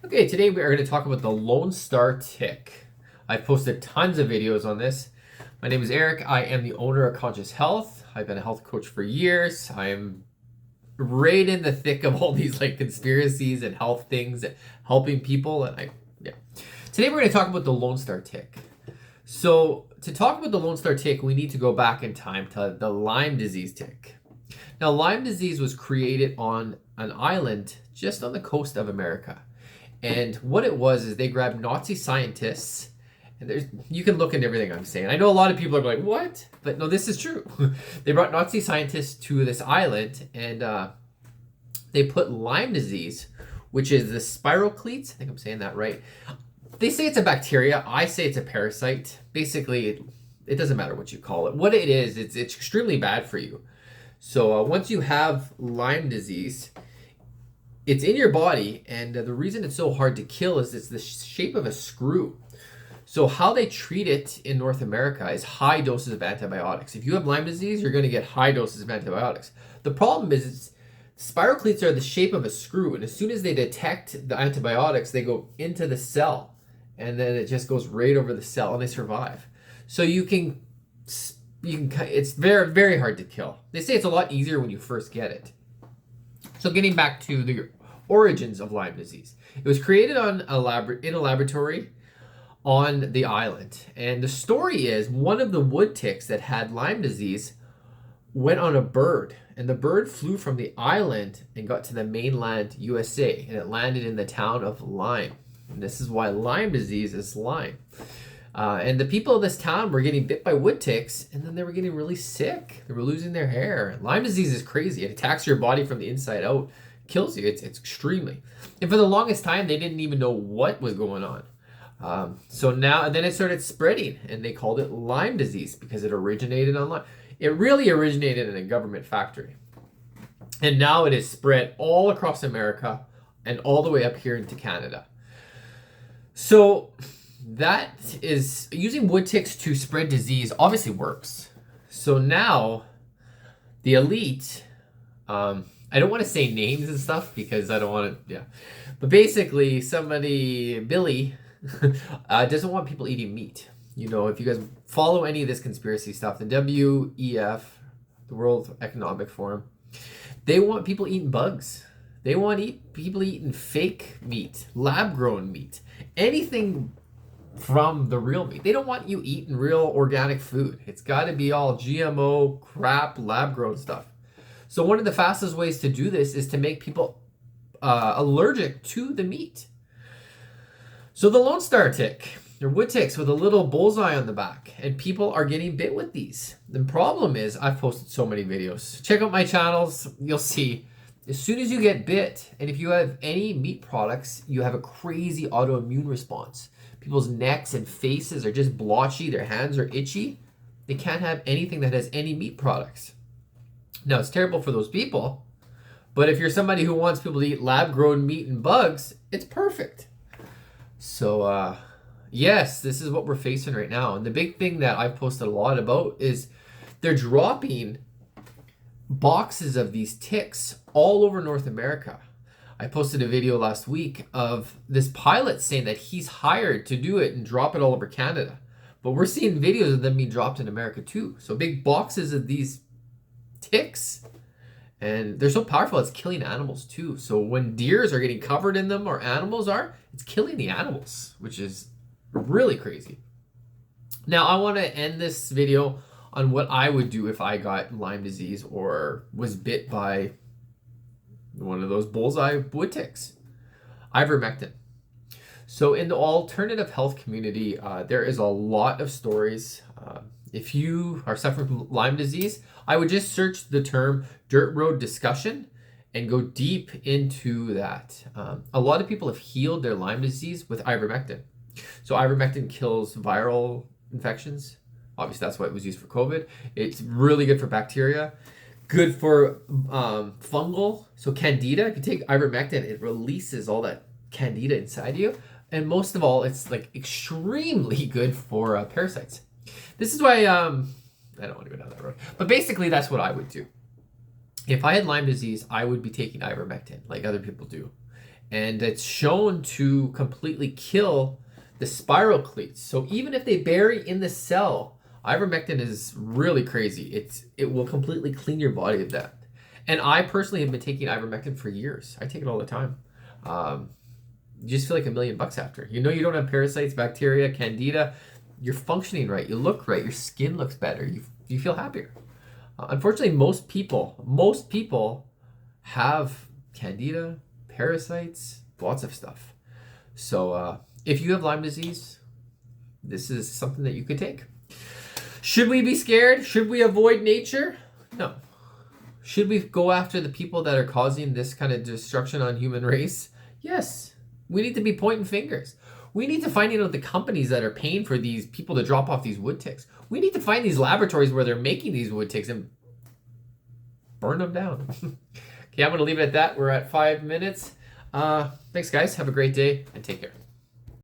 Okay, today we are going to talk about the Lone Star tick. I've posted tons of videos on this. My name is Eric. I am the owner of Conscious Health. I've been a health coach for years. I am right in the thick of all these conspiracies and health things and helping people. Today we're going to talk about the Lone Star tick. So to talk about the Lone Star tick, we need to go back in time to the Lyme disease tick. Now, Lyme disease was created on an island just on the coast of America. And what it was is they grabbed Nazi scientists, and you can look into everything I'm saying. I know a lot of people are like, what? But no, this is true. They brought Nazi scientists to this island, and they put Lyme disease, which is the spirocletes. I think I'm saying that right. They say it's a bacteria. I say it's a parasite. Basically, it doesn't matter what you call it. What it is, it's extremely bad for you. So once you have Lyme disease, it's in your body, and the reason it's so hard to kill is it's the shape of a screw. So how they treat it in North America is high doses of antibiotics. If you have Lyme disease, you're going to get high doses of antibiotics. The problem is spirocletes are the shape of a screw, and as soon as they detect the antibiotics, they go into the cell, and then it just goes right over the cell, and they survive. So it's very, very hard to kill. They say it's a lot easier when you first get it. So getting back to the origins of Lyme disease. It was created in a laboratory on the island. And the story is one of the wood ticks that had Lyme disease went on a bird. And the bird flew from the island and got to the mainland USA. And it landed in the town of Lyme. And this is why Lyme disease is Lyme. And the people of this town were getting bit by wood ticks, and then they were getting really sick. They were losing their hair. Lyme disease is crazy. It attacks your body from the inside out, kills you. It's extremely. And for the longest time, they didn't even know what was going on. So now, and then it started spreading, and they called it Lyme disease because it originated on Lyme. It really originated in a government factory. And now it is spread all across America and all the way up here into Canada. So that is using wood ticks to spread disease obviously works. So now the elite, I don't want to say names and stuff because I don't want to, but basically Billy, doesn't want people eating meat. You know, if you guys follow any of this conspiracy stuff, the WEF, the World Economic Forum, they want people eating bugs. They want people eating fake meat, lab-grown meat, anything from the real meat. They don't want you eating real organic food. It's got to be all GMO crap, lab-grown stuff. So one of the fastest ways to do this is to make people allergic to the meat. So the Lone Star tick, they're wood ticks with a little bullseye on the back, and people are getting bit with these. The problem is I've posted so many videos. Check out my channels. You'll see as soon as you get bit, and if you have any meat products, you have a crazy autoimmune response. People's necks and faces are just blotchy. Their hands are itchy. They can't have anything that has any meat products. Now, it's terrible for those people, but if you're somebody who wants people to eat lab-grown meat and bugs, it's perfect. So, yes, this is what we're facing right now. And the big thing that I've posted a lot about is they're dropping boxes of these ticks all over North America. I posted a video last week of this pilot saying that he's hired to do it and drop it all over Canada. But we're seeing videos of them being dropped in America too. So big boxes of these ticks. And they're so powerful, it's killing animals too. So when deers are getting covered in them or animals are, it's killing the animals, which is really crazy. Now, I want to end this video on what I would do if I got Lyme disease or was bit by one of those bullseye wood ticks. Ivermectin. So in the alternative health community, there is a lot of stories. If you are suffering from Lyme disease, I would just search the term dirt road discussion and go deep into that. A lot of people have healed their Lyme disease with ivermectin. So ivermectin kills viral infections. Obviously, that's why it was used for COVID. It's really good for bacteria. Good for fungal. So candida, if you take ivermectin, it releases all that candida inside you. And most of all, it's extremely good for parasites. This is why I don't want to go down that road. But basically, that's what I would do. If I had Lyme disease, I would be taking ivermectin like other people do. And it's shown to completely kill the spiral cleats. So even if they bury in the cell, ivermectin is really crazy. It will completely clean your body of that. And I personally have been taking ivermectin for years. I take it all the time. You just feel like $1,000,000 after. You know you don't have parasites, bacteria, candida. You're functioning right. You look right. Your skin looks better. You feel happier. Unfortunately, most people have candida, parasites, lots of stuff. So if you have Lyme disease, this is something that you could take. Should we be scared? Should we avoid nature? No. Should we go after the people that are causing this kind of destruction on human race? Yes. We need to be pointing fingers. We need to find out the companies that are paying for these people to drop off these wood ticks. We need to find these laboratories where they're making these wood ticks and burn them down. Okay, I'm going to leave it at that. We're at 5 minutes. Thanks, guys. Have a great day and take care.